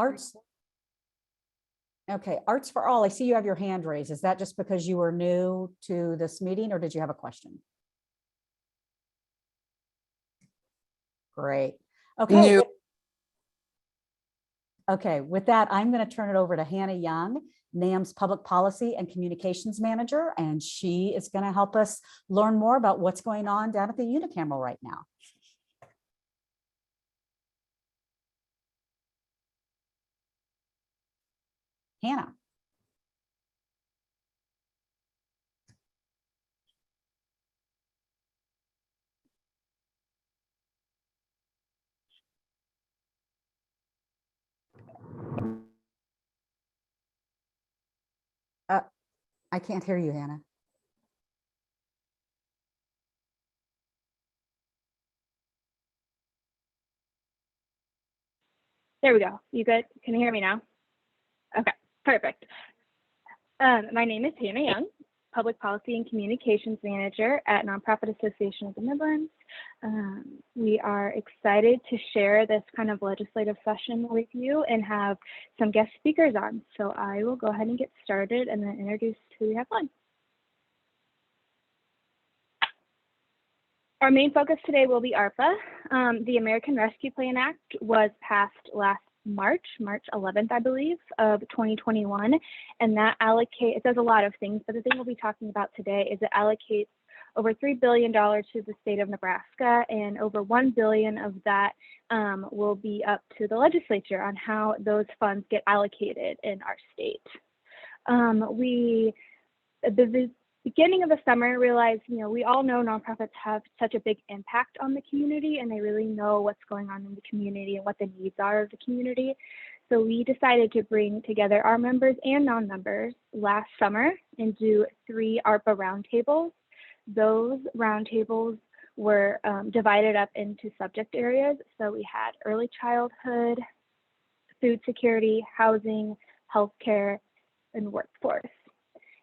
Arts. Okay, Arts for All. I see you have your hand raised. Is that just because you were new to this meeting, or did you have a question? Great. Okay. New. Okay, with that, I'm going to turn it over to Hannah Young, NAM's Public Policy and Communications Manager, and she is going to help us learn more about what's going on down at the unicameral right now. Hannah. I can't hear you, Hannah. There we go. You good? Can you hear me now? Okay, perfect. My name is Hannah Young, Public Policy and Communications Manager at Nonprofit Association of the Midlands. We are excited to share this kind of legislative session with you and have some guest speakers on. So I will go ahead and get started and then introduce who we have on. Our main focus today will be ARPA. The American Rescue Plan Act was passed last March 11th, I believe, of 2021. And that it does a lot of things, but the thing we'll be talking about today is it allocates over $3 billion to the state of Nebraska, and over $1 billion of that will be up to the legislature on how those funds get allocated in our state. The beginning of the summer realized, we all know nonprofits have such a big impact on the community, and they really know what's going on in the community and what the needs are of the community. So we decided to bring together our members and non-members last summer and do 3 ARPA roundtables. Those roundtables were divided up into subject areas. So we had early childhood, food security, housing, healthcare, and workforce.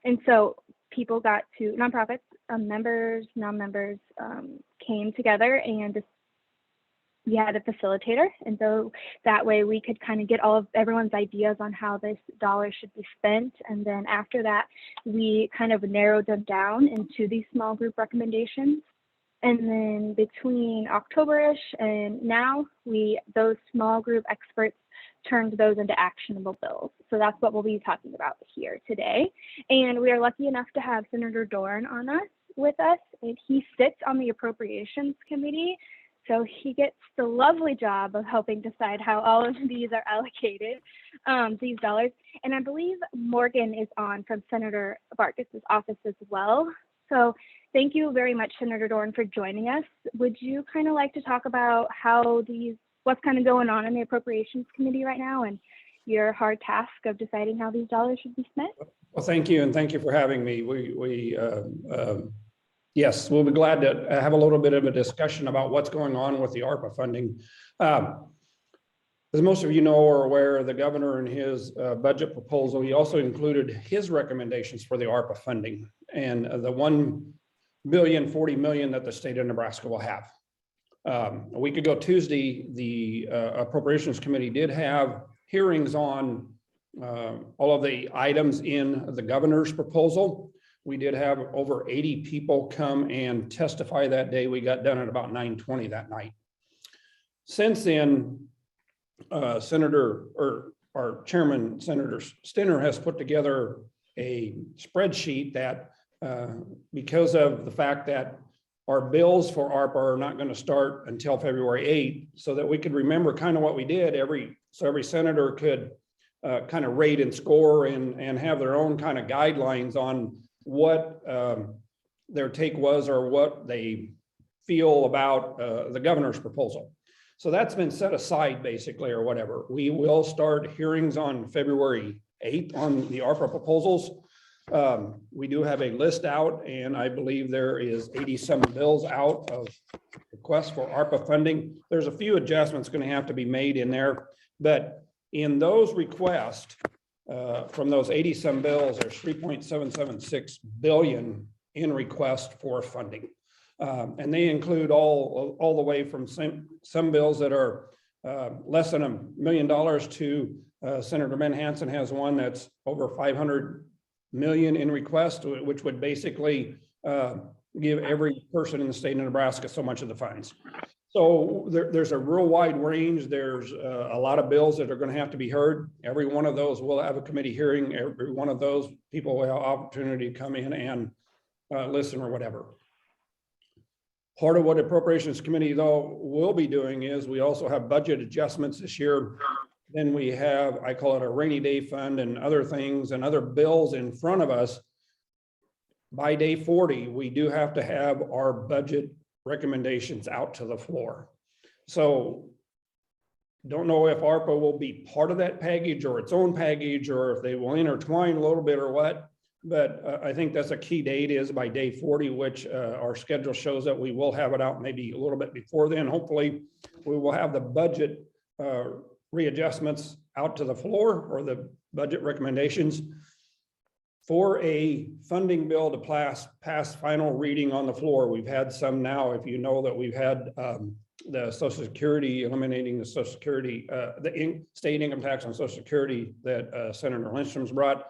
And so people got to, nonprofits, members, non-members came together, and we had a facilitator. And so that way we could kind of get all of everyone's ideas on how this dollar should be spent. And then after that, we kind of narrowed them down into these small group recommendations. And then between October-ish and now, those small group experts turned those into actionable bills. So that's what we'll be talking about here today. And we are lucky enough to have Senator Dorn with us, and he sits on the Appropriations Committee. So he gets the lovely job of helping decide how all of these are allocated, these dollars. And I believe Morgan is on from Senator Vargas's office as well. So thank you very much, Senator Dorn, for joining us. Would you kind of like to talk about what's kind of going on in the Appropriations Committee right now and your hard task of deciding how these dollars should be spent? Well, thank you, and thank you for having me. Yes, we'll be glad to have a little bit of a discussion about what's going on with the ARPA funding. As most of you know or are aware, the governor in his budget proposal, he also included his recommendations for the ARPA funding and the $1.04 billion that the state of Nebraska will have. A week ago Tuesday, the Appropriations Committee did have hearings on all of the items in the governor's proposal. We did have over 80 people come and testify that day. We got done at about 9:20 that night. Since then, our chairman, Senator Stinner, has put together a spreadsheet that because of the fact that our bills for ARPA are not going to start until February 8th, so that we could remember kind of what we did. So every senator could kind of rate and score and have their own kind of guidelines on what their take was or what they feel about the governor's proposal. So that's been set aside basically, or whatever. We will start hearings on February 8th on the ARPA proposals. We do have a list out, and I believe there is 80-some bills out of requests for ARPA funding. There's a few adjustments going to have to be made in there, but in those requests, from those 80-some bills, there's $3.776 billion in request for funding. And they include all the way from some bills that are less than $1 million to Senator Ben Hansen has one that's over 500 million in request, which would basically give every person in the state of Nebraska so much of the funds. So there's a real wide range. There's a lot of bills that are going to have to be heard. Every one of those will have a committee hearing. Every one of those people will have opportunity to come in and listen or whatever. Part of what Appropriations Committee, though, will be doing is we also have budget adjustments this year. Then we have, I call it a rainy day fund and other things and other bills in front of us. By day 40, we do have to have our budget recommendations out to the floor. So don't know if ARPA will be part of that package or its own package, or if they will intertwine a little bit or what. But I think that's a key date is by day 40, which our schedule shows that we will have it out maybe a little bit before then. Hopefully we will have the budget readjustments out to the floor, or the budget recommendations for a funding bill to pass final reading on the floor. We've had some now, if you know that we've had the Social Security, eliminating the Social Security, the state income tax on Social Security that Senator Lindstrom's brought.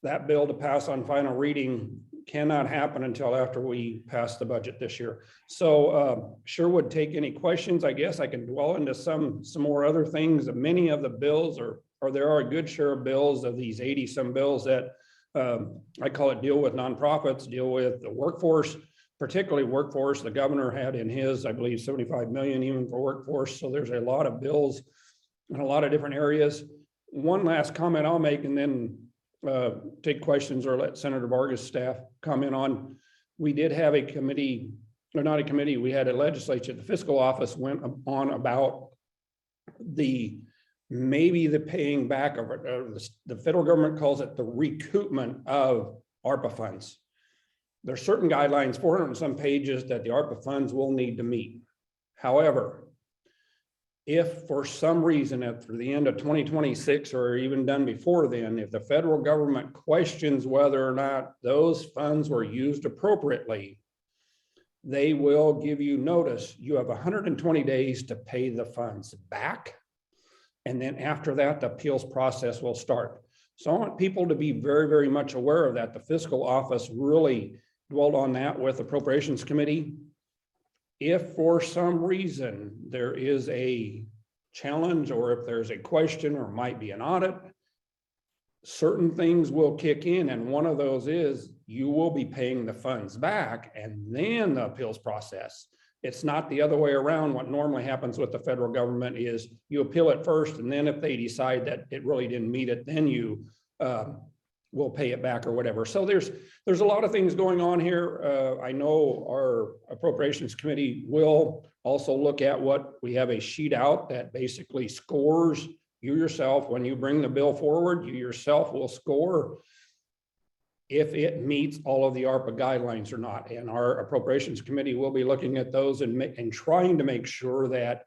That bill to pass on final reading cannot happen until after we pass the budget this year. So sure would take any questions. I guess I can dwell into some more other things. Many of the bills or there are a good share of bills of these 80 some bills that I call it deal with nonprofits, deal with the workforce, particularly workforce. The governor had in his, I believe, 75 million even for workforce. So there's a lot of bills in a lot of different areas. One last comment I'll make, and then take questions or let Senator Vargas' staff comment on. We did have a committee, or not a committee, we had a legislature, the fiscal office went on about maybe the paying back of the federal government calls it the recoupment of ARPA funds. There's certain guidelines, 400 and some pages, that the ARPA funds will need to meet. However, if for some reason after the end of 2026 or even done before then, if the federal government questions whether or not those funds were used appropriately, they will give you notice. You have 120 days to pay the funds back. And then after that, the appeals process will start. So I want people to be very, very much aware of that. The fiscal office really dwelled on that with Appropriations Committee. If for some reason there is a challenge, or if there's a question or might be an audit, certain things will kick in. And one of those is you will be paying the funds back and then the appeals process. It's not the other way around. What normally happens with the federal government is you appeal it first, and then if they decide that it really didn't meet it, then you will pay it back or whatever. So there's a lot of things going on here. I know our Appropriations Committee will also look at what we have a sheet out that basically scores you yourself. When you bring the bill forward, you yourself will score if it meets all of the ARPA guidelines or not. And our Appropriations Committee will be looking at those and trying to make sure that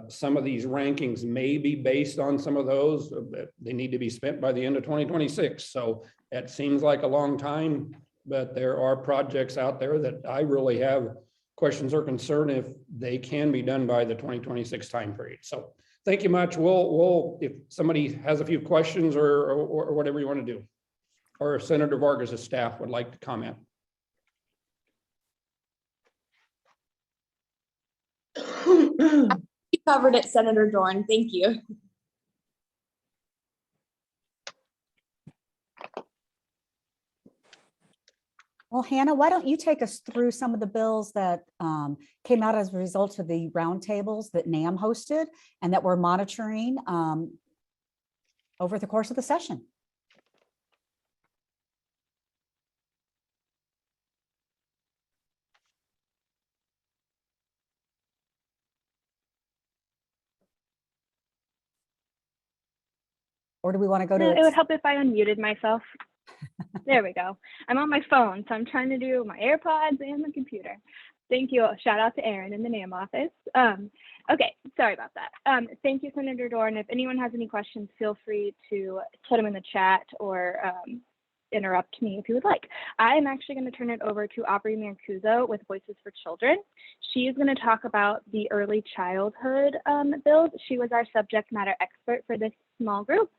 some of these rankings may be based on some of those. They need to be spent by the end of 2026. So it seems like a long time, but there are projects out there that I really have questions or concern if they can be done by the 2026 time period. So thank you much. We'll if somebody has a few questions or whatever you want to do, or if Senator Vargas' staff would like to comment. You covered it, Senator Dorn. Thank you. Well, Hannah, why don't you take us through some of the bills that came out as a result of the roundtables that NAM hosted and that we're monitoring over the course of the session. Or do we want to go to? It would help if I unmuted myself. There we go. I'm on my phone, so I'm trying to do my AirPods and the computer. Thank you. Shout out to Aaron in the NAM office. Okay, sorry about that. Thank you, Senator Dorn. If anyone has any questions, feel free to put them in the chat or interrupt me if you would like. I'm actually going to turn it over to Aubrey Mancuso with Voices for Children. She is going to talk about the early childhood bills. She was our subject matter expert for this small group.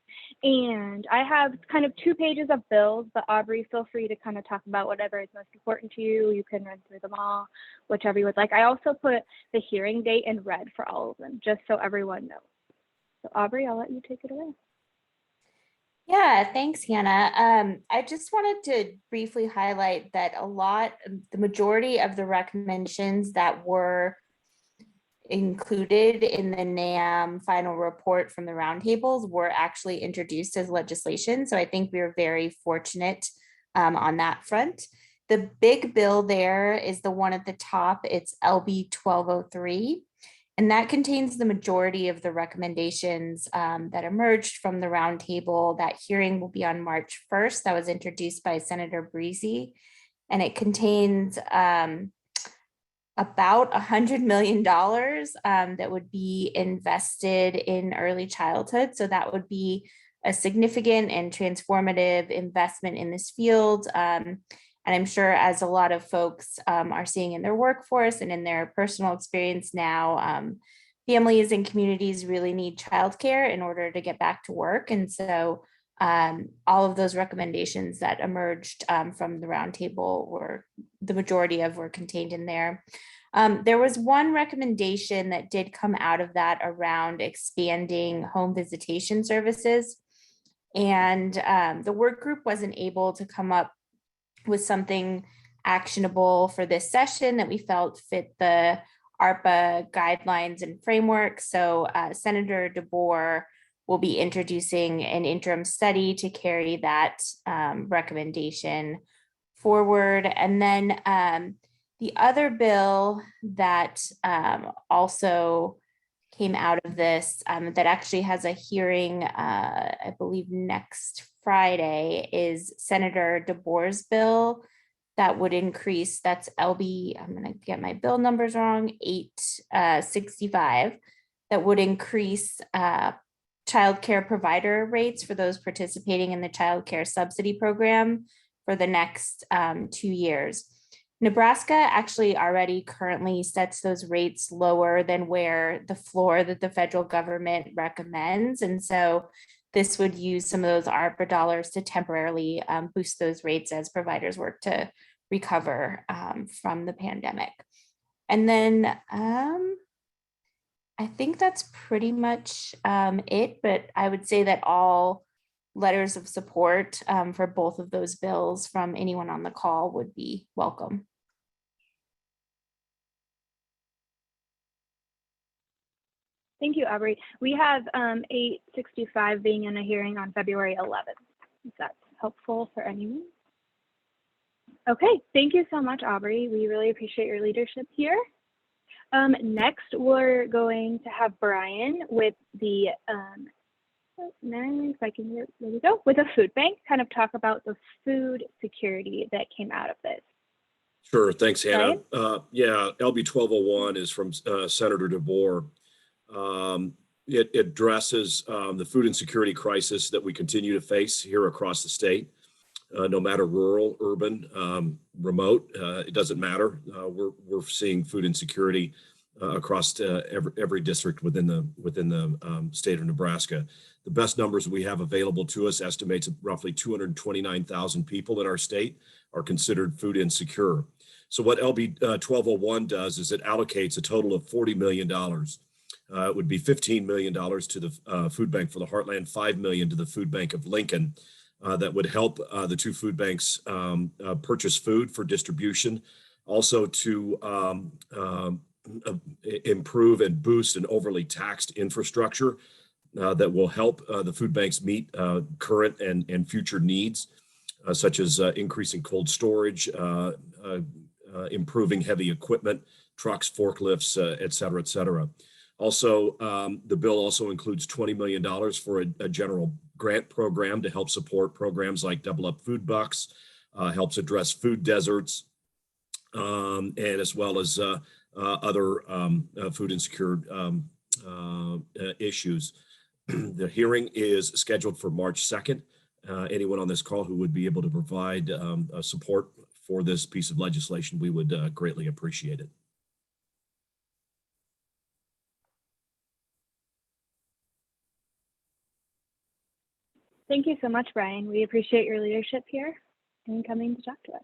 And I have kind of 2 pages of bills, but Aubrey, feel free to kind of talk about whatever is most important to you. You can run through them all, whichever you would like. I also put the hearing date in red for all of them, just so everyone knows. So Aubrey, I'll let you take it away. Yeah, thanks, Hannah. I just wanted to briefly highlight that the majority of the recommendations that were included in the NAM final report from the roundtables were actually introduced as legislation. So I think we were very fortunate on that front. The big bill there is the one at the top. It's LB 1203. And that contains the majority of the recommendations that emerged from the roundtable. That hearing will be on March 1st. That was introduced by Senator Breezy. And it contains about $100 million that would be invested in early childhood. So that would be a significant and transformative investment in this field. And I'm sure, as a lot of folks are seeing in their workforce and in their personal experience now, families and communities really need childcare in order to get back to work. And so all of those recommendations that emerged from the roundtable the majority of were contained in there. There was one recommendation that did come out of that around expanding home visitation services. And the work group wasn't able to come up with something actionable for this session that we felt fit the ARPA guidelines and framework. So Senator DeBoer will be introducing an interim study to carry that recommendation forward. And then the other bill that also came out of this that actually has a hearing, I believe next Friday, is Senator DeBoer's bill that would increase, that's LB, I'm going to get my bill numbers wrong, 865, that would increase childcare provider rates for those participating in the childcare subsidy program for the next 2 years. Nebraska actually already currently sets those rates lower than where the floor that the federal government recommends. And so this would use some of those ARPA dollars to temporarily boost those rates as providers work to recover from the pandemic. And then I think that's pretty much it, but I would say that all letters of support for both of those bills from anyone on the call would be welcome. Thank you, Aubrey. We have 865 being in a hearing on February 11th. If that's helpful for anyone. Okay, thank you so much, Aubrey. We really appreciate your leadership here. Next, we're going to have Brian with the, if I can, there we go, with a food bank, kind of talk about the food security that came out of this. Sure, thanks, Hannah. Right? Yeah, LB 1201 is from Senator DeBoer. It addresses the food insecurity crisis that we continue to face here across the state, no matter rural, urban, remote. It doesn't matter. We're seeing food insecurity across every district within the state of Nebraska. The best numbers we have available to us estimates roughly 229,000 people in our state are considered food insecure. So what LB 1201 does is it allocates a total of $40 million. It would be $15 million to the food bank for the Heartland, $5 million to the food bank of Lincoln. That would help the two food banks purchase food for distribution, also to improve and boost an overly taxed infrastructure that will help the food banks meet current and future needs, such as increasing cold storage, improving heavy equipment, trucks, forklifts, et cetera, et cetera. Also, the bill also includes $20 million for a general grant program to help support programs like Double Up Food Bucks, helps address food deserts, and as well as other food insecure issues. The hearing is scheduled for March 2nd anyone on this call who would be able to provide support for this piece of legislation, we would greatly appreciate it. Thank you so much, Brian. We appreciate your leadership here and coming to talk to us.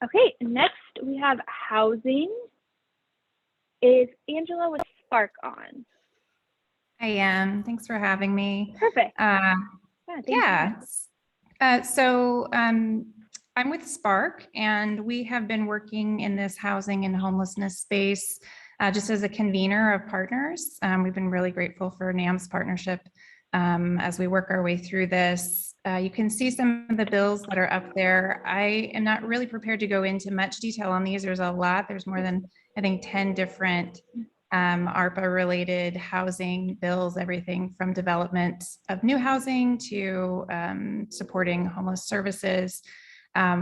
Okay, next we have housing. Is Angela with Spark on? I am. Thanks for having me. Perfect. Yeah. I'm with Spark, and we have been working in this housing and homelessness space just as a convener of partners. We've been really grateful for NAM's partnership as we work our way through this. You can see some of the bills that are up there. I am not really prepared to go into much detail on these. There's a lot. There's more than, I think, 10 different ARPA related housing bills, everything from development of new housing to supporting homeless services.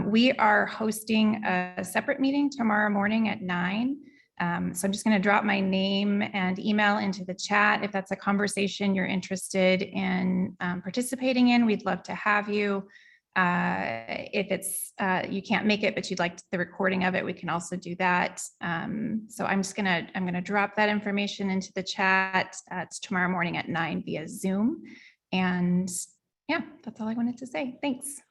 We are hosting a separate meeting tomorrow morning at 9. So I'm just going to drop my name and email into the chat. If that's a conversation you're interested in participating in, we'd love to have you. If it's you can't make it, but you'd like the recording of it, we can also do that. So I'm gonna drop that information into the chat. It's tomorrow morning at 9 via Zoom. And yeah, that's all I wanted to say. Thanks.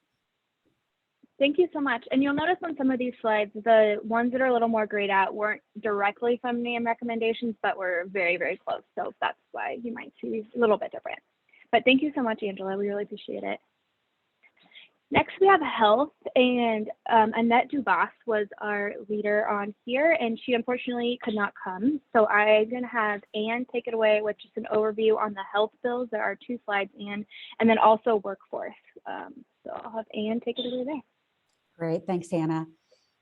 Thank you so much. And you'll notice on some of these slides, the ones that are a little more grayed out weren't directly from NAM recommendations, but were very, very close. So that's why you might see a little bit different. But thank you so much, Angela. We really appreciate it. Next, we have health, and Annette Dubas was our leader on here, and she unfortunately could not come. So I'm going to have Anne take it away with just an overview on the health bills. There are 2 slides, Anne, and then also workforce. So I'll have Anne take it away there. Great, thanks, Hannah.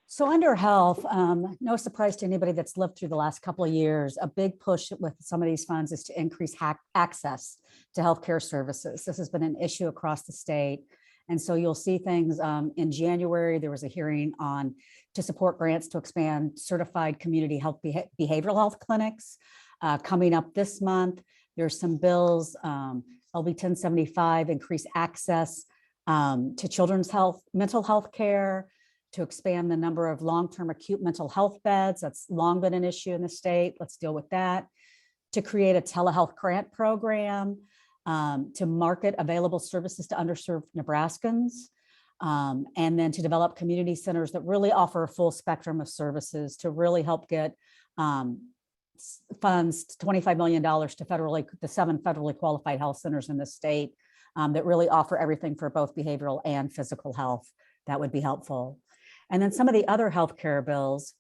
So under health, no surprise to anybody that's lived through the last couple of years, a big push with some of these funds is to increase access to healthcare services. This has been an issue across the state. And so you'll see things in January, there was a hearing on to support grants to expand certified community health behavioral health clinics. Coming up this month, there's some bills, LB 1075, increase access to children's health, mental health care, to expand the number of long-term acute mental health beds. That's long been an issue in the state. Let's deal with that. To create a telehealth grant program, to market available services to underserved Nebraskans, and then to develop community centers that really offer a full spectrum of services to really help get funds, $25 million to the 7 federally qualified health centers in the state that really offer everything for both behavioral and physical health. That would be helpful. And then some of the other healthcare bills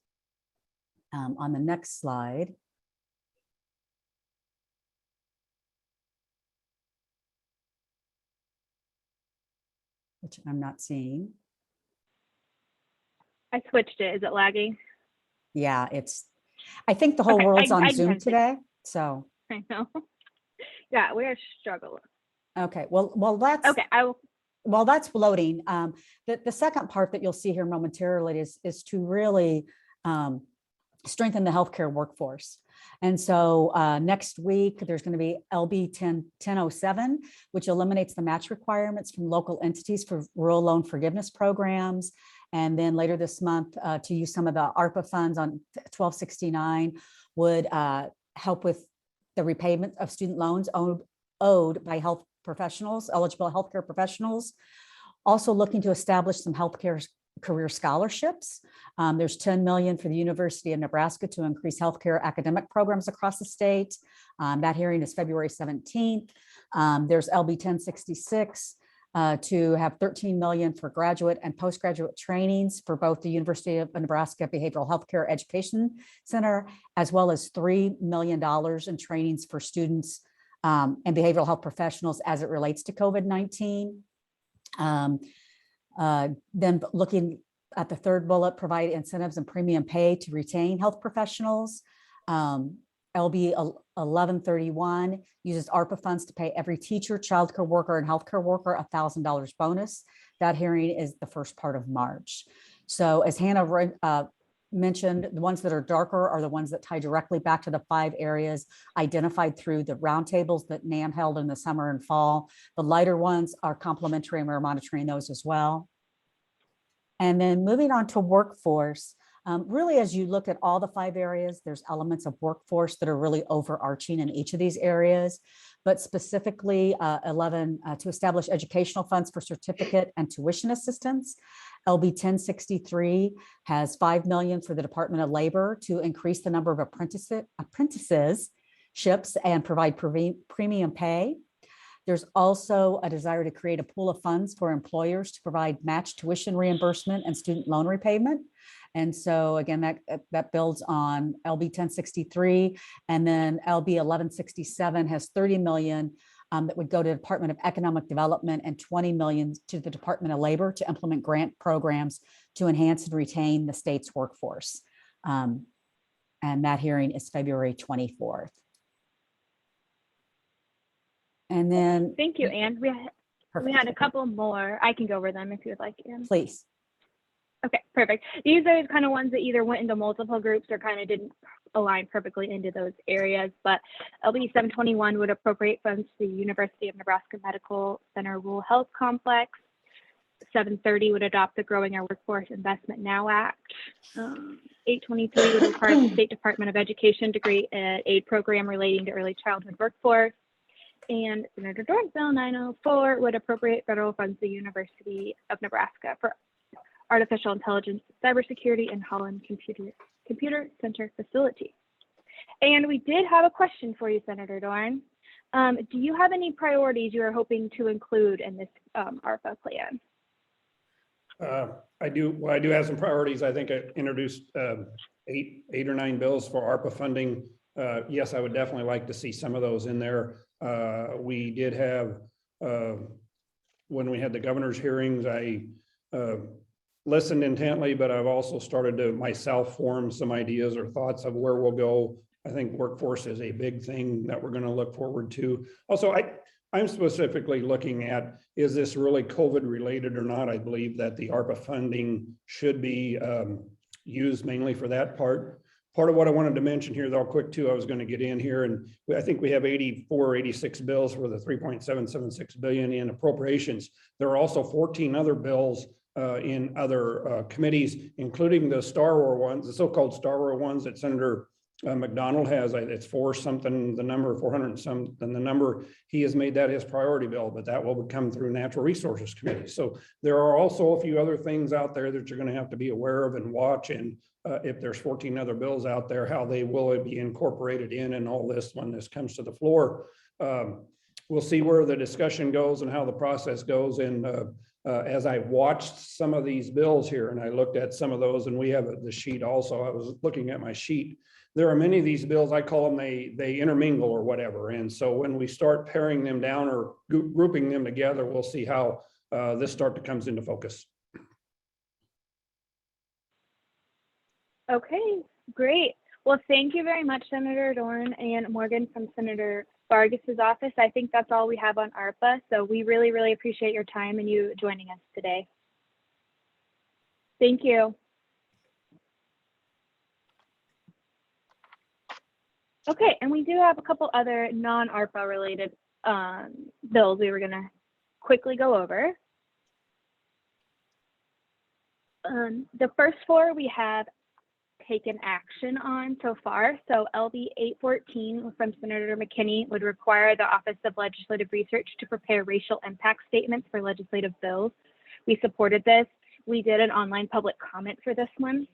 on the next slide. Which I'm not seeing. I switched it. Is it lagging? Yeah, I think the whole world's on Zoom today. So I know. Yeah, we're struggling. Okay, well that's okay. While that's loading, the second part that you'll see here momentarily is to really strengthen the healthcare workforce. And so next week, there's going to be LB 1007, which eliminates the match requirements from local entities for rural loan forgiveness programs. And then later this month, to use some of the ARPA funds on 1269 would help with the repayment of student loans owed by health professionals, eligible healthcare professionals. Also looking to establish some healthcare career scholarships. There's $10 million for the University of Nebraska to increase healthcare academic programs across the state. That hearing is February 17th. There's LB 1066 to have $13 million for graduate and postgraduate trainings for both the University of Nebraska Behavioral Healthcare Education Center, as well as $3 million in trainings for students and behavioral health professionals as it relates to COVID-19. Then looking at the third bullet, provide incentives and premium pay to retain health professionals. LB 1131 uses ARPA funds to pay every teacher, childcare worker, and healthcare worker $1,000 bonus. That hearing is the first part of March. So as Hannah mentioned, the ones that are darker are the ones that tie directly back to the 5 areas identified through the roundtables that NAM held in the summer and fall. The lighter ones are complementary, and we're monitoring those as well. And then moving on to workforce, really, as you look at all the 5 areas, there's elements of workforce that are really overarching in each of these areas, but specifically 11, to establish educational funds for certificate and tuition assistance. LB 1063 has $5 million for the Department of Labor to increase the number of apprenticeships and provide premium pay. There's also a desire to create a pool of funds for employers to provide matched tuition reimbursement and student loan repayment. And so again, that builds on LB 1063. And then LB 1167 has $30 million that would go to the Department of Economic Development and $20 million to the Department of Labor to implement grant programs to enhance and retain the state's workforce. And that hearing is February 24th. And then. Thank you, Anne. We had a couple more. I can go over them if you would like, Anne. Please. Okay, perfect. These are kind of ones that either went into multiple groups or kind of didn't align perfectly into those areas, but LB 721 would appropriate funds to the University of Nebraska Medical Center Rural Health Complex. 730 would adopt the Growing Our Workforce Investment Now Act. 823 would require the State Department of Education to create an aid program relating to early childhood workforce. And Senator Dorn's Bill 904 would appropriate federal funds to the University of Nebraska for artificial intelligence, cybersecurity, and Holland Computer Center facility. And we did have a question for you, Senator Dorn. Do you have any priorities you are hoping to include in this ARPA plan? I do. Well, I do have some priorities. I think I introduced 8 or 9 bills for ARPA funding. Yes, I would definitely like to see some of those in there. We did have, when we had the governor's hearings, I listened intently, but I've also started to myself form some ideas or thoughts of where we'll go. I think workforce is a big thing that we're going to look forward to. Also, I'm specifically looking at, is this really COVID related or not? I believe that the ARPA funding should be used mainly for that part. Part of what I wanted to mention here, though, quick too, I was going to get in here, and I think we have 84 or 86 bills for the 3.776 billion in appropriations. There are also 14 other bills in other committees, including the Star Wars ones, the so-called Star Wars ones that Senator McDonald has. It's 400 something, the number, he has made that his priority bill, but that will come through Natural Resources Committee. So there are also a few other things out there that you're going to have to be aware of and watch. And if there's 14 other bills out there, how they will be incorporated in and all this when this comes to the floor. We'll see where the discussion goes and how the process goes. And as I watched some of these bills here, and I looked at some of those, and we have the sheet also, I was looking at my sheet. There are many of these bills, I call them, they intermingle or whatever. And so when we start paring them down or grouping them together, we'll see how this comes into focus. Okay, great. Well, thank you very much, Senator Dorn and Morgan from Senator Vargas's office. I think that's all we have on ARPA. So we really, really appreciate your time and you joining us today. Thank you. Okay, and we do have a couple other non-ARPA related bills we were going to quickly go over. The first 4 we have taken action on so far. So LB 814 from Senator McKinney would require the Office of Legislative Research to prepare racial impact statements for legislative bills. We supported this. We did an online public comment for this one.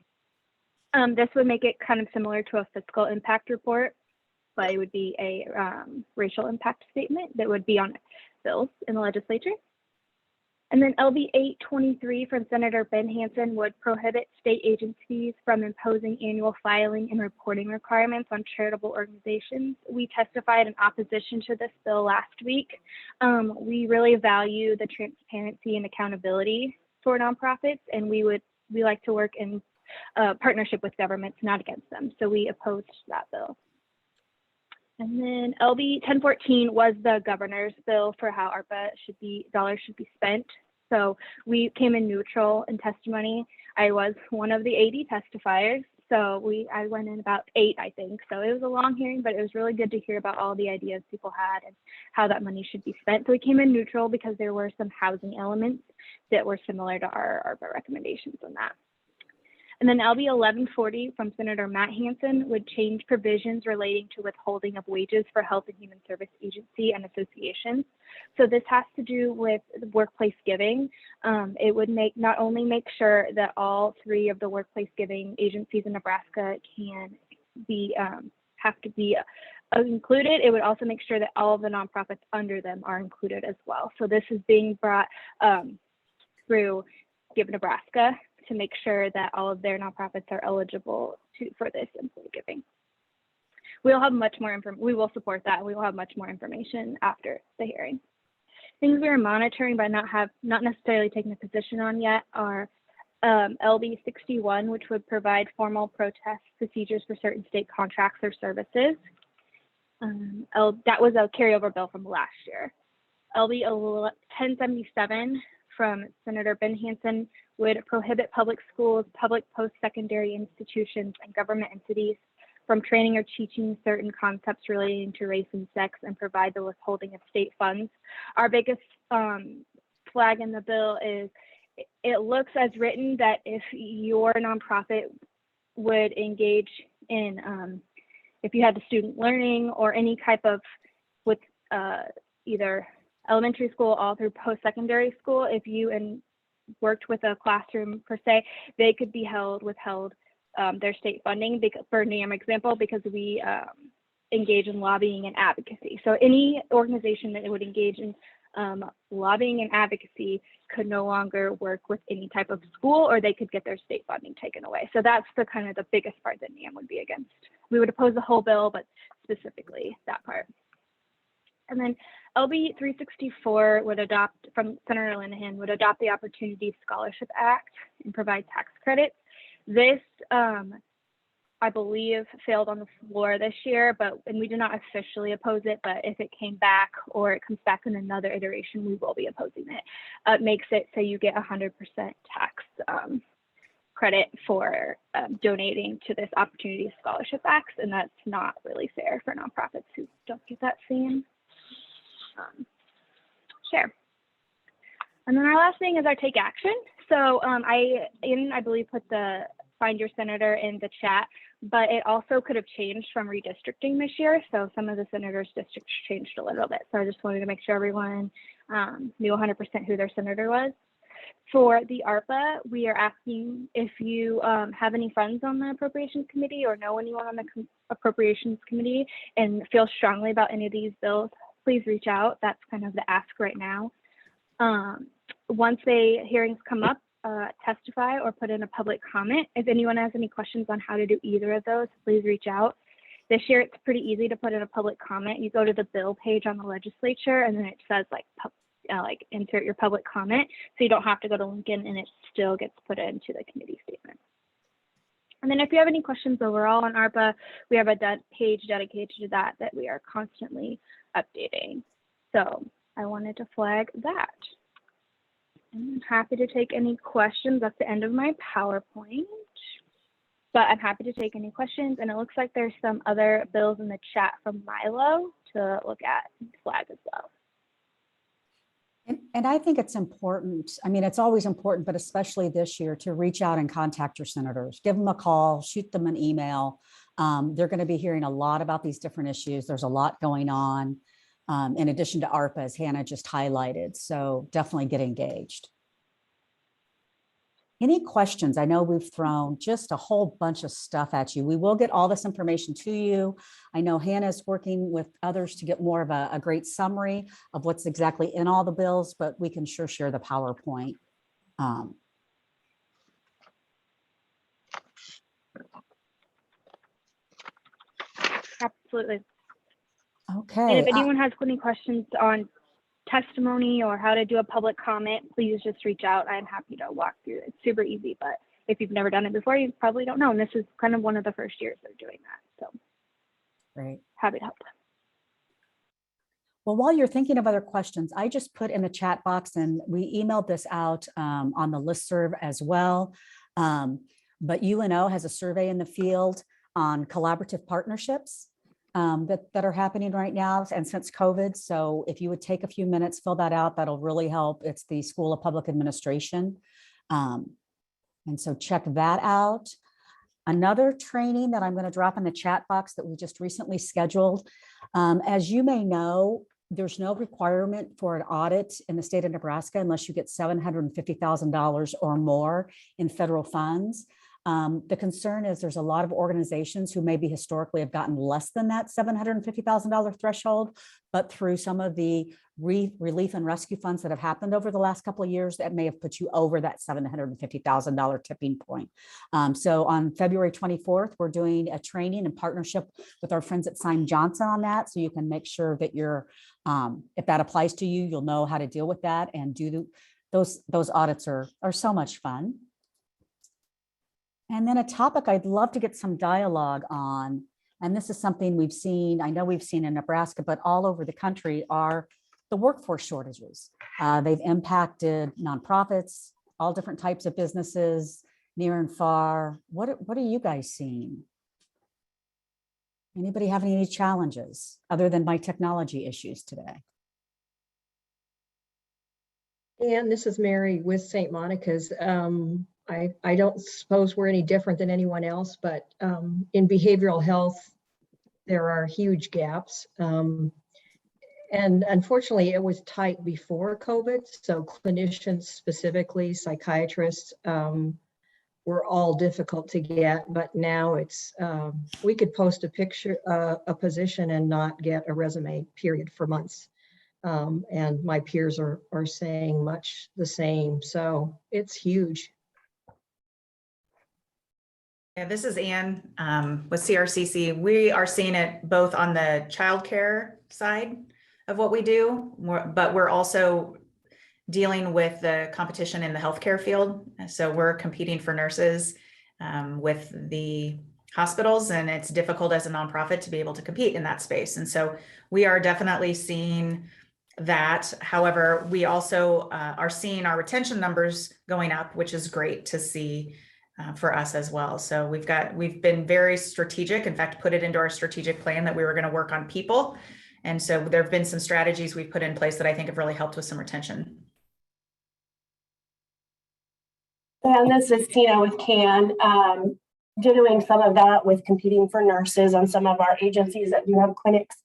This would make it kind of similar to a fiscal impact report, but it would be a racial impact statement that would be on bills in the legislature. And then LB 823 from Senator Ben Hansen would prohibit state agencies from imposing annual filing and reporting requirements on charitable organizations. We testified in opposition to this bill last week. We really value the transparency and accountability for nonprofits, and we like to work in partnership with governments, not against them. So we opposed that bill. And then LB 1014 was the governor's bill for how ARPA dollars should be spent. So we came in neutral in testimony. I was one of the 80 testifiers, So I went in about 8, I think. So it was a long hearing, but it was really good to hear about all the ideas people had and how that money should be spent. So we came in neutral because there were some housing elements that were similar to our ARPA recommendations on that. And then LB 1140 from Senator Matt Hansen would change provisions relating to withholding of wages for health and human service agency and associations. So this has to do with workplace giving. It would not only make sure that all 3 of the workplace giving agencies in Nebraska can be have to be included, it would also make sure that all of the nonprofits under them are included as well. So this is being brought through Give Nebraska to make sure that all of their nonprofits are eligible for this employee giving. We'll have much more information. We will support that. We will have much more information after the hearing. Things we are monitoring but not necessarily taking a position on yet are LB 61, which would provide formal protest procedures for certain state contracts or services. That was a carryover bill from last year. LB 1077 from Senator Ben Hansen would prohibit public schools, public post-secondary institutions, and government entities from training or teaching certain concepts relating to race and sex and provide the withholding of state funds. Our biggest flag in the bill is it looks as written that if your nonprofit would engage in, if you had the student learning or any type of with either elementary school all through post-secondary school, if you worked with a classroom per se, they could be withheld their state funding for NAM example, because we engage in lobbying and advocacy. So any organization that would engage in lobbying and advocacy could no longer work with any type of school, or they could get their state funding taken away. So that's the biggest part that NAM would be against. We would oppose the whole bill, but specifically that part. And then LB 364 would adopt, from Senator Linehan, would adopt the Opportunity Scholarship Act and provide tax credits. This, I believe, failed on the floor this year, and we did not officially oppose it, but if it came back or it comes back in another iteration, we will be opposing it. It makes it so you get 100% tax credit for donating to this Opportunity Scholarship Act, and that's not really fair for nonprofits who don't get that same share. And then our last thing is our take action. So I believe put the find your senator in the chat, but it also could have changed from redistricting this year. So some of the senators' districts changed a little bit. So I just wanted to make sure everyone knew 100% who their senator was. For the ARPA, we are asking if you have any friends on the Appropriations Committee or know anyone on the Appropriations Committee and feel strongly about any of these bills, please reach out. That's kind of the ask right now. Once the hearings come up, testify or put in a public comment. If anyone has any questions on how to do either of those, please reach out. This year, it's pretty easy to put in a public comment. You go to the bill page on the legislature, and then it says like insert your public comment. So you don't have to go to Lincoln, and it still gets put into the committee statement. And then if you have any questions overall on ARPA, we have a page dedicated to that we are constantly updating. So I wanted to flag that. I'm happy to take any questions. That's the end of my PowerPoint, but I'm happy to take any questions. And it looks like there's some other bills in the chat from Milo to look at and flag as well. And I think it's important. I mean, it's always important, but especially this year, to reach out and contact your senators. Give them a call, shoot them an email. They're going to be hearing a lot about these different issues. There's a lot going on. In addition to ARPA, as Hannah just highlighted. So definitely get engaged. Any questions? I know we've thrown just a whole bunch of stuff at you. We will get all this information to you. I know Hannah's working with others to get more of a great summary of what's exactly in all the bills, but we can sure share the PowerPoint. Absolutely. Okay. And if anyone has any questions on testimony or how to do a public comment, please just reach out. I'm happy to walk through it. It's super easy, but if you've never done it before, you probably don't know. And this is kind of one of the first years they're doing that. So great. Happy to help. Well, while you're thinking of other questions, I just put in the chat box, and we emailed this out on the listserv as well. But UNO has a survey in the field on collaborative partnerships that are happening right now and since COVID. So if you would take a few minutes, fill that out, that'll really help. It's the School of Public Administration. And so check that out. Another training that I'm going to drop in the chat box that we just recently scheduled. As you may know, there's no requirement for an audit in the state of Nebraska unless you get $750,000 or more in federal funds. The concern is there's a lot of organizations who maybe historically have gotten less than that $750,000 threshold, but through some of the relief and rescue funds that have happened over the last couple of years, that may have put you over that $750,000 tipping point. So on February 24th, we're doing a training in partnership with our friends at Syme Johnson on that. So you can make sure that you're, if that applies to you, you'll know how to deal with that and do those audits are so much fun. And then a topic I'd love to get some dialogue on, and this is something we've seen, I know we've seen in Nebraska, but all over the country, are the workforce shortages. They've impacted nonprofits, all different types of businesses, near and far. What are you guys seeing? Anybody having any challenges other than my technology issues today? And this is Mary with St. Monica's. I don't suppose we're any different than anyone else, but in behavioral health, there are huge gaps. And unfortunately, it was tight before COVID. So clinicians, specifically psychiatrists, were all difficult to get. But now it's, we could post a picture, a position and not get a resume, period, for months. And my peers are saying much the same. So it's huge. Yeah, this is Ann with CRCC. We are seeing it both on the childcare side of what we do, but we're also dealing with the competition in the healthcare field. So we're competing for nurses with the hospitals, and it's difficult as a nonprofit to be able to compete in that space. And so we are definitely seeing that. However, we also are seeing our retention numbers going up, which is great to see for us as well. So we've been very strategic, in fact, put it into our strategic plan that we were going to work on people. And so there have been some strategies we've put in place that I think have really helped with some retention. And this is Tina with CAN, doing some of that with competing for nurses on some of our agencies that do have clinics.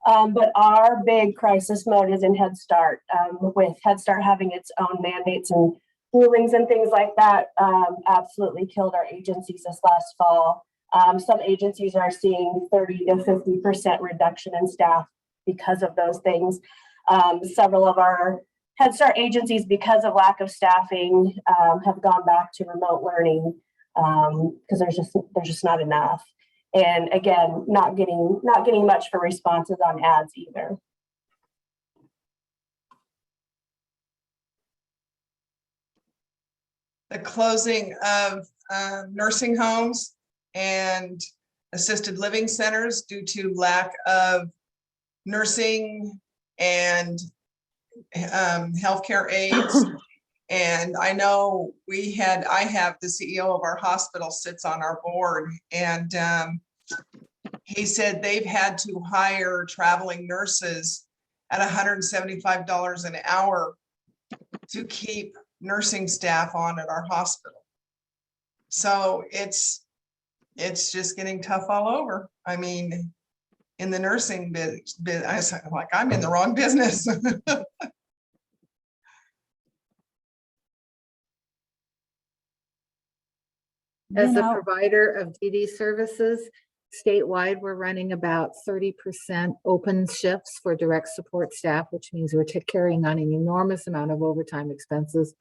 But our big crisis mode is in Head Start, with Head Start having its own mandates and rulings and things like that. Absolutely killed our agencies this last fall. Some agencies are seeing 30 to 50% reduction in staff because of those things. Several of our Head Start agencies, because of lack of staffing, have gone back to remote learning because there's just not enough. And again, not getting much for responses on ads either. The closing of nursing homes and assisted living centers due to lack of nursing and healthcare aides. And I know I have the CEO of our hospital sits on our board, and he said they've had to hire traveling nurses at $175 an hour to keep nursing staff on at our hospital. So it's just getting tough all over. I mean, in the nursing business, like I'm in the wrong business. As a provider of DD services, statewide, we're running about 30% open shifts for direct support staff, which means we're carrying on an enormous amount of overtime expenses.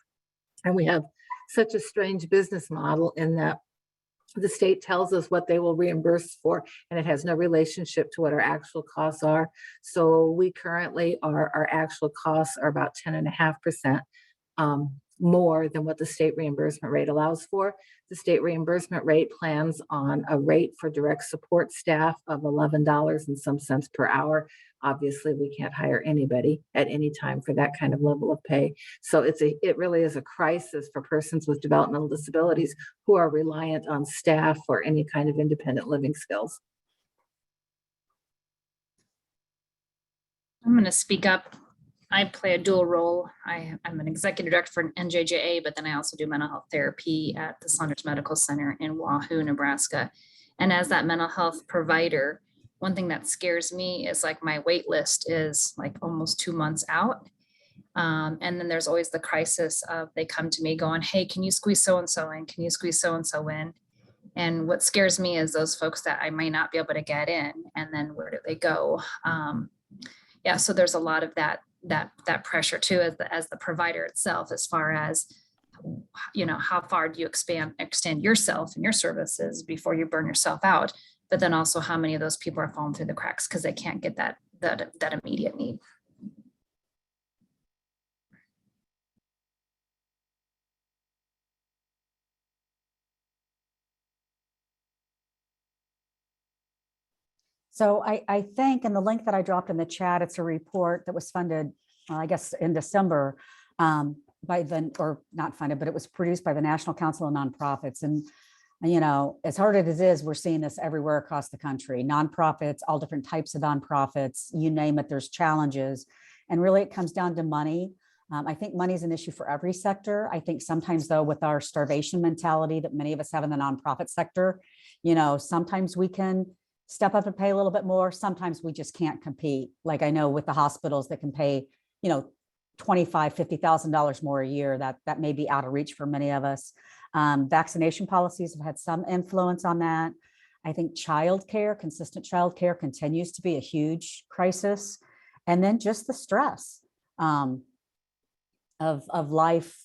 And we have such a strange business model in that the state tells us what they will reimburse for, and it has no relationship to what our actual costs are. So we currently, our actual costs are about 10.5%. more than what the state reimbursement rate allows for. The state reimbursement rate plans on a rate for direct support staff of $11 and some cents per hour. Obviously, we can't hire anybody at any time for that kind of level of pay. So it really is a crisis for persons with developmental disabilities who are reliant on staff for any kind of independent living skills. I'm going to speak up. I play a dual role. I'm an executive director for NJJA, but then I also do mental health therapy at the Saunders Medical Center in Wahoo, Nebraska. And as that mental health provider, one thing that scares me is like my wait list is like almost 2 months out. And then there's always the crisis of they come to me going, hey, can you squeeze so-and-so in? Can you squeeze so-and-so in? And what scares me is those folks that I might not be able to get in, and then where do they go? Yeah, so there's a lot of that pressure too, as the provider itself, as far as, you know, how far do you extend yourself and your services before you burn yourself out? But then also how many of those people are falling through the cracks because they can't get that immediate need. So I think in the link that I dropped in the chat, it's a report that was funded, I guess, in December by the, or not funded, but it was produced by the National Council of Nonprofits. And, you know, as hard as it is, we're seeing this everywhere across the country. Nonprofits, all different types of nonprofits, you name it, there's challenges. And really it comes down to money. I think money is an issue for every sector. I think sometimes though, with our starvation mentality that many of us have in the nonprofit sector, you know, sometimes we can step up and pay a little bit more. Sometimes we just can't compete. Like I know with the hospitals that can pay, you know, $25,000, $50,000 more a year, that may be out of reach for many of us. Vaccination policies have had some influence on that. I think childcare, consistent childcare continues to be a huge crisis. And then just the stress of life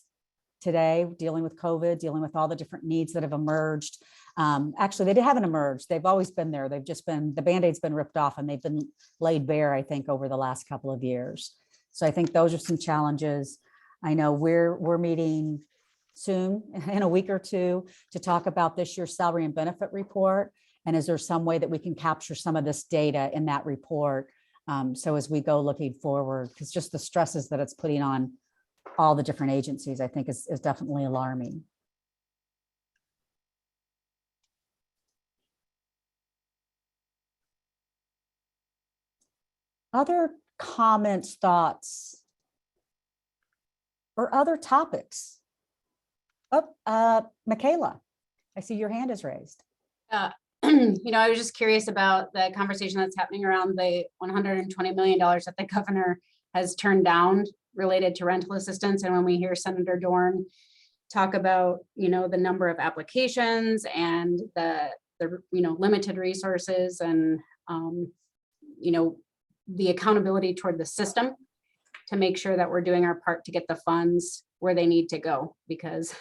today, dealing with COVID, dealing with all the different needs that have emerged. Actually, they haven't emerged. They've always been there. They've just been, the Band-Aid's been ripped off and they've been laid bare, I think, over the last couple of years. So I think those are some challenges. I know we're meeting soon in a week or two to talk about this year's salary and benefit report. And is there some way that we can capture some of this data in that report? So as we go looking forward, because just the stresses that it's putting on all the different agencies, I think is definitely alarming. Other comments, thoughts, or other topics? Oh, Michaela, I see your hand is raised. You know, I was just curious about the conversation that's happening around the $120 million that the governor has turned down related to rental assistance. And when we hear Senator Dorn talk about, you know, the number of applications and the you know, limited resources and, you know, the accountability toward the system to make sure that we're doing our part to get the funds where they need to go, because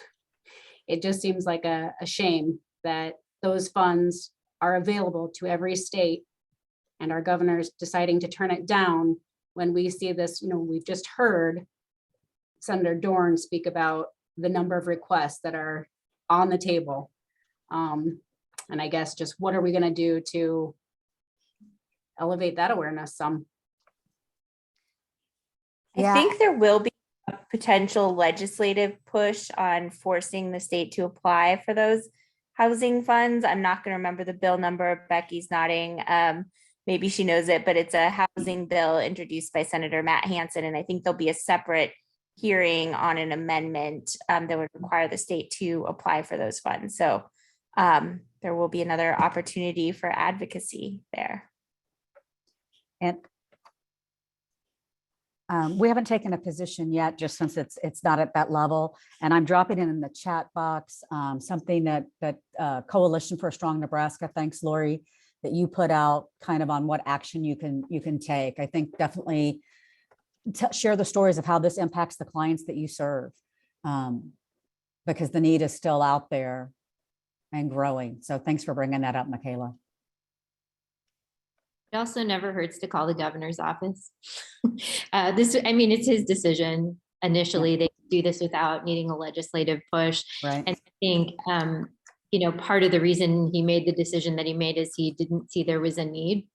it just seems like a shame that those funds are available to every state and our governor's deciding to turn it down when we see this. You know, we've just heard Senator Dorn speak about the number of requests that are on the table. And I guess just what are we going to do to elevate that awareness some? I think there will be a potential legislative push on forcing the state to apply for those housing funds. I'm not going to remember the bill number. Becky's nodding. Maybe she knows it, but it's a housing bill introduced by Senator Matt Hansen. And I think there'll be a separate hearing on an amendment that would require the state to apply for those funds. So there will be another opportunity for advocacy there. And we haven't taken a position yet, just since it's not at that level. And I'm dropping it in the chat box, something that Coalition for a Strong Nebraska, thanks Lori, that you put out kind of on what action you can take. I think definitely share the stories of how this impacts the clients that you serve, because the need is still out there and growing. So thanks for bringing that up, Michaela. It also never hurts to call the governor's office. I mean, it's his decision. initially they could do this without needing a legislative push. Right. And I think, you know, part of the reason he made the decision that he made is he didn't see there was a need.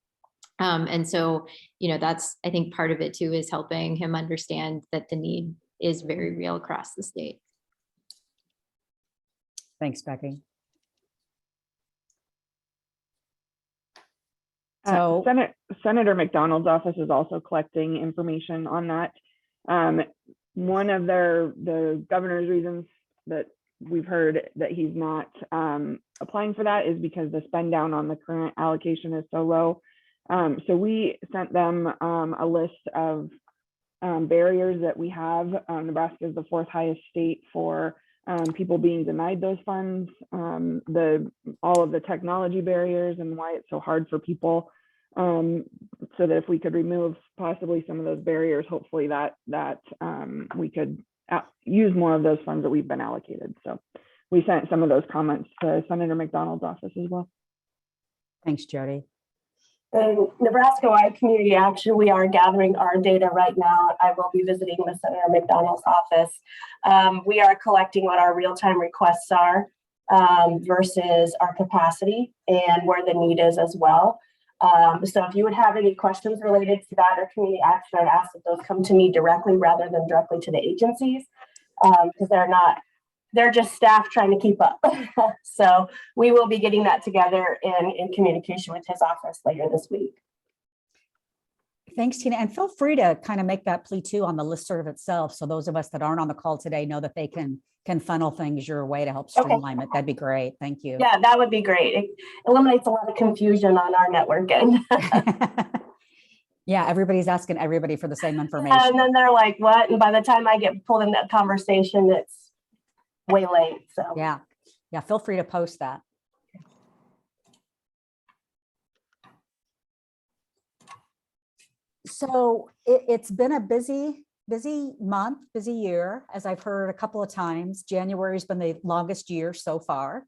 And so, you know, that's, I think part of it too, is helping him understand that the need is very real across the state. Thanks, Becky. So Senator McDonald's office is also collecting information on that. One of the governor's reasons that we've heard that he's not applying for that is because the spend down on the current allocation is so low. So we sent them a list of barriers that we have. Nebraska is the 4th highest state for people being denied those funds, all of the technology barriers and why it's so hard for people. So that if we could remove possibly some of those barriers, hopefully that we could use more of those funds that we've been allocated. So we sent some of those comments to Senator McDonald's office as well. thanks, Jody. And Nebraska-wide community action, we are gathering our data right now. I will be visiting with Senator McDonald's office. We are collecting what our real-time requests are versus our capacity and where the need is as well. So if you would have any questions related to that or community action, I'd ask that those come to me directly rather than directly to the agencies, because they're just staff trying to keep up. So we will be getting that together in communication with his office later this week. Thanks, Tina. And feel free to kind of make that plea too on the listserv itself. So those of us that aren't on the call today know that they can funnel things your way to help streamline it. That'd be great. Thank you. Yeah, that would be great. It eliminates a lot of confusion on our network end. Yeah, everybody's asking everybody for the same information. And then they're like, what? And by the time I get pulled in that conversation, it's way late. So yeah, feel free to post that. So it's been a busy month, busy year, as I've heard a couple of times. January's been the longest year so far.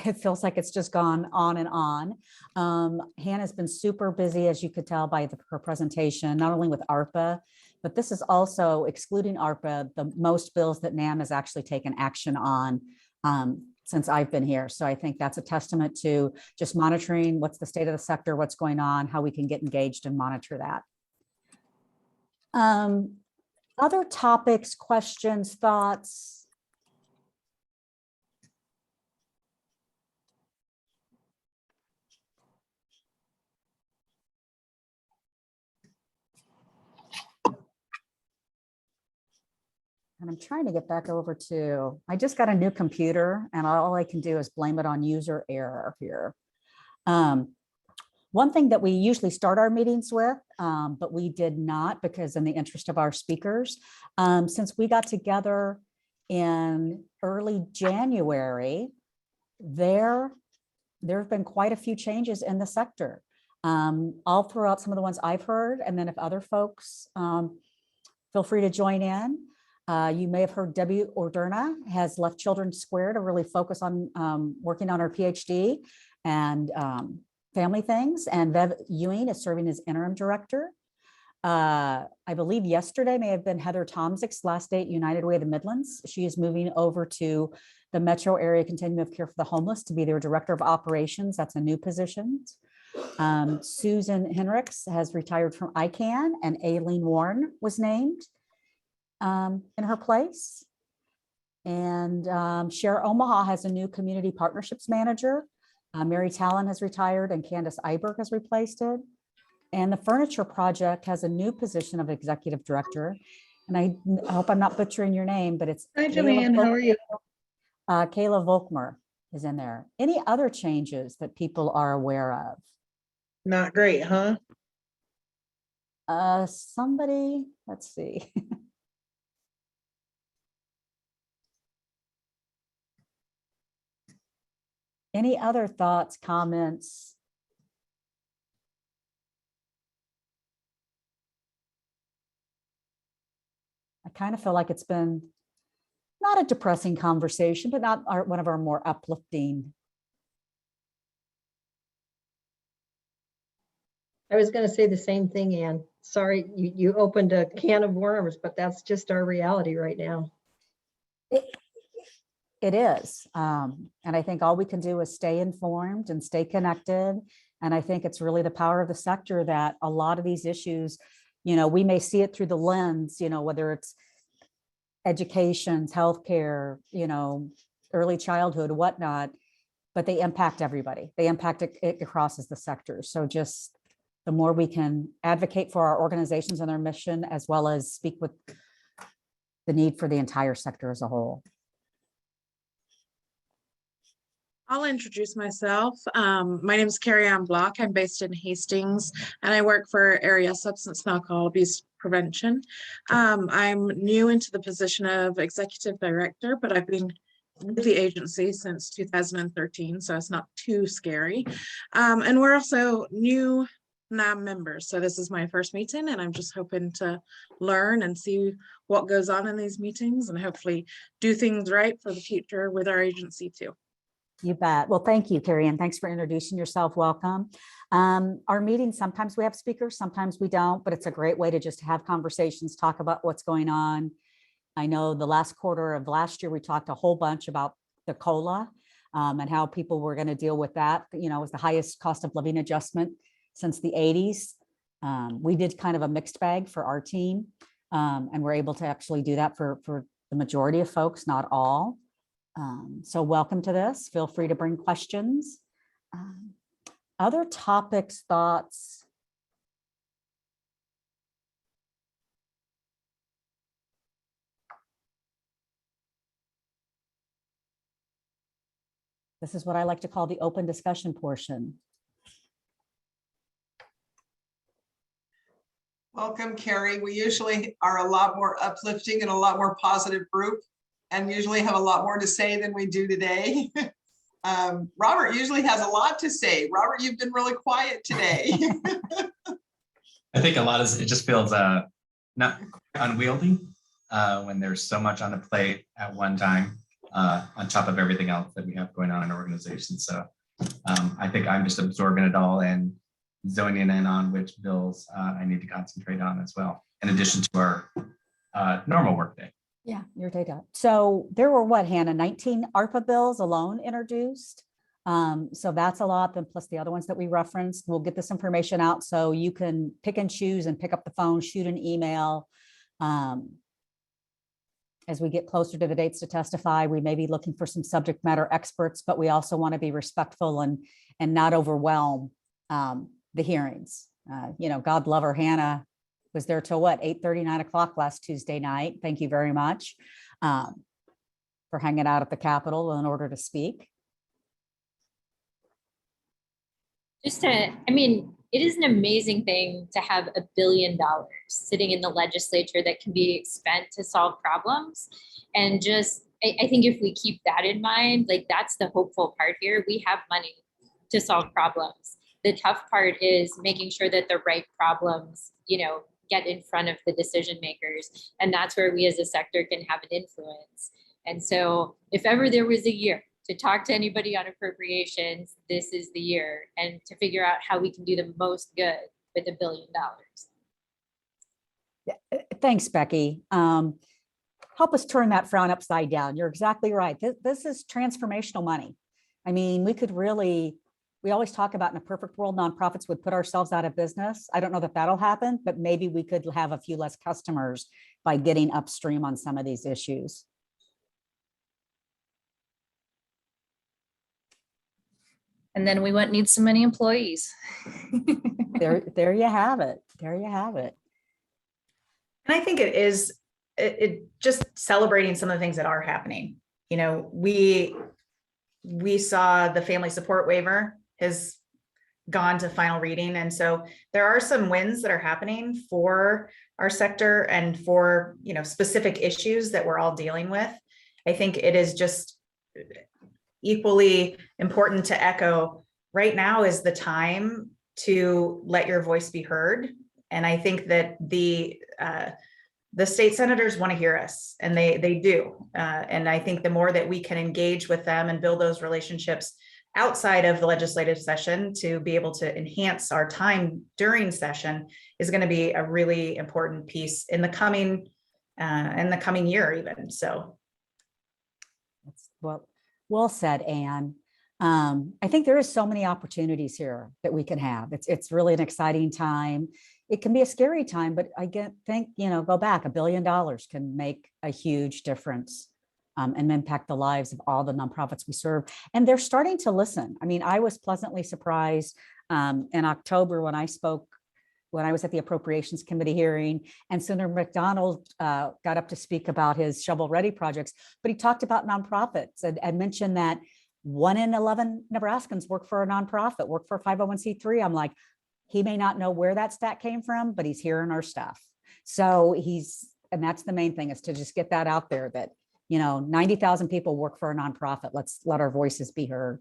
It feels like it's just gone on and on. Hannah's been super busy, as you could tell by her presentation, not only with ARPA, but this is also, excluding ARPA, the most bills that NAM has actually taken action on since I've been here. So I think that's a testament to just monitoring what's the state of the sector, what's going on, how we can get engaged and monitor that. Other topics, questions, thoughts? And I'm trying to get back over to, I just got a new computer and all I can do is blame it on user error here. One thing that we usually start our meetings with, but we did not because in the interest of our speakers, since we got together in early January, there have been quite a few changes in the sector. I'll throw out some of the ones I've heard, and then if other folks feel free to join in. You may have heard Debbie Orderna has left Children's Square to really focus on working on her PhD and family things, and Bev Ewing is serving as interim director. I believe yesterday may have been Heather Tomzik's last day at United Way of the Midlands. She is moving over to the Metro Area Continuum of Care for the Homeless to be their director of operations. That's a new position. Susan Henricks has retired from ICANN, and Aileen Warren was named in her place. And Share Omaha has a new community partnerships manager. Mary Talon has retired and Candace Iberg has replaced it. And the Furniture Project has a new position of executive director. And I hope I'm not butchering your name, but it's Hi, Joanne. How are you? Kayla Volkmer is in there. Any other changes that people are aware of? Not great, huh? Somebody, let's see. Any other thoughts, comments? I kind of feel like it's been not a depressing conversation, but not one of our more uplifting. I was going to say the same thing, Ann. Sorry, you opened a can of worms, but that's just our reality right now. It is. And I think all we can do is stay informed and stay connected. And I think it's really the power of the sector that a lot of these issues, we may see it through the lens, whether it's education, healthcare, early childhood, whatnot, but they impact everybody. They impact it crosses the sector. So just the more we can advocate for our organizations and their mission, as well as speak with the need for the entire sector as a whole. I'll introduce myself. My name is Carrie Ann Block. I'm based in Hastings and I work for Area Substance and Alcohol Abuse Prevention. I'm new into the position of Executive Director, but I've been with the agency since 2013, so it's not too scary. And we're also new NAM members. So this is my first meeting and I'm just hoping to learn and see what goes on in these meetings and hopefully do things right for the future with our agency too. You bet. Well, thank you, Carrie, and thanks for introducing yourself. Welcome. Our meetings, sometimes we have speakers, sometimes we don't, but it's a great way to just have conversations, talk about what's going on. I know the last quarter of last year, we talked a whole bunch about the COLA and how people were going to deal with that. It was the highest cost of living adjustment since the 80s. We did kind of a mixed bag for our team, and we're able to actually do that for the majority of folks, not all. So welcome to this. Feel free to bring questions. Other topics, thoughts? This is what I like to call the open discussion portion. Welcome, Carrie. We usually are a lot more uplifting and a lot more positive group, and usually have a lot more to say than we do today. Robert usually has a lot to say. Robert, you've been really quiet today. I think a lot of it just feels not unwieldy when there's so much on the plate at one time, on top of everything else that we have going on in our organization. So I think I'm just absorbing it all and zoning in on which bills I need to concentrate on as well, in addition to our normal workday. Yeah, your data. So there were what, Hannah, 19 ARPA bills alone introduced. So that's a lot, then plus the other ones that we referenced. We'll get this information out so you can pick and choose and pick up the phone, shoot an email. As we get closer to the dates to testify, we may be looking for some subject matter experts, but we also want to be respectful and not overwhelm the hearings. God love her, Hannah was there till what, 8:30, 9 o'clock last Tuesday night. Thank you very much for hanging out at the Capitol in order to speak. It is an amazing thing to have $1 billion sitting in the legislature that can be spent to solve problems. And I think if we keep that in mind, that's the hopeful part here. We have money to solve problems. The tough part is making sure that the right problems, get in front of the decision makers. And that's where we as a sector can have an influence. And so if ever there was a year to talk to anybody on appropriations, this is the year, and to figure out how we can do the most good with $1 billion. Thanks, Becky. Help us turn that frown upside down. You're exactly right. This is transformational money. We always talk about in a perfect world, nonprofits would put ourselves out of business. I don't know that that'll happen, but maybe we could have a few less customers by getting upstream on some of these issues. And then we won't need so many employees. There you have it. There you have it. And I think it just celebrating some of the things that are happening. We saw the family support waiver has gone to final reading. And so there are some wins that are happening for our sector and for, specific issues that we're all dealing with. I think it is just equally important to echo, right now is the time to let your voice be heard. And I think that the state senators want to hear us, and they do. And I think the more that we can engage with them and build those relationships outside of the legislative session to be able to enhance our time during session is going to be a really important piece in the coming year even. So. Well said, Anne. I think there is so many opportunities here that we can have. It's really an exciting time. It can be a scary time, but think, go back, $1 billion can make a huge difference and impact the lives of all the nonprofits we serve. And they're starting to listen. I mean, I was pleasantly surprised in October when I spoke, when I was at the Appropriations Committee hearing, and Senator McDonald got up to speak about his shovel-ready projects, but he talked about nonprofits and mentioned that 1 in 11 Nebraskans work for a nonprofit, work for a 501c3. I'm like, he may not know where that stat came from, but he's hearing our stuff. So and that's the main thing, is to just get that out there that, 90,000 people work for a nonprofit. Let's let our voices be heard.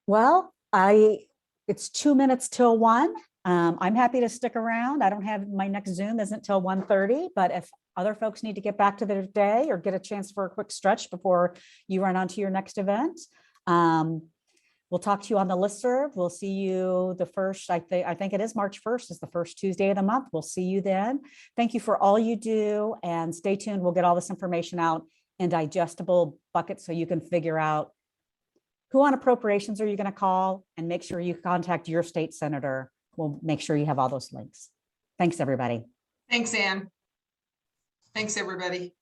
Well, it's 2 minutes till 1. I'm happy to stick around. I don't have, my next Zoom isn't till 1:30, but if other folks need to get back to their day or get a chance for a quick stretch before you run on to your next event, we'll talk to you on the listserv. We'll see you the first, I think it is March 1st is the first Tuesday of the month. We'll see you then. Thank you for all you do, and stay tuned. We'll get all this information out in digestible buckets so you can figure out who on appropriations are you going to call, and make sure you contact your state senator. We'll make sure you have all those links. Thanks, everybody. Thanks, Anne. Thanks, everybody.